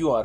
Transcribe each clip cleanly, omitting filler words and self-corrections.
QR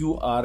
QR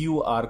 QR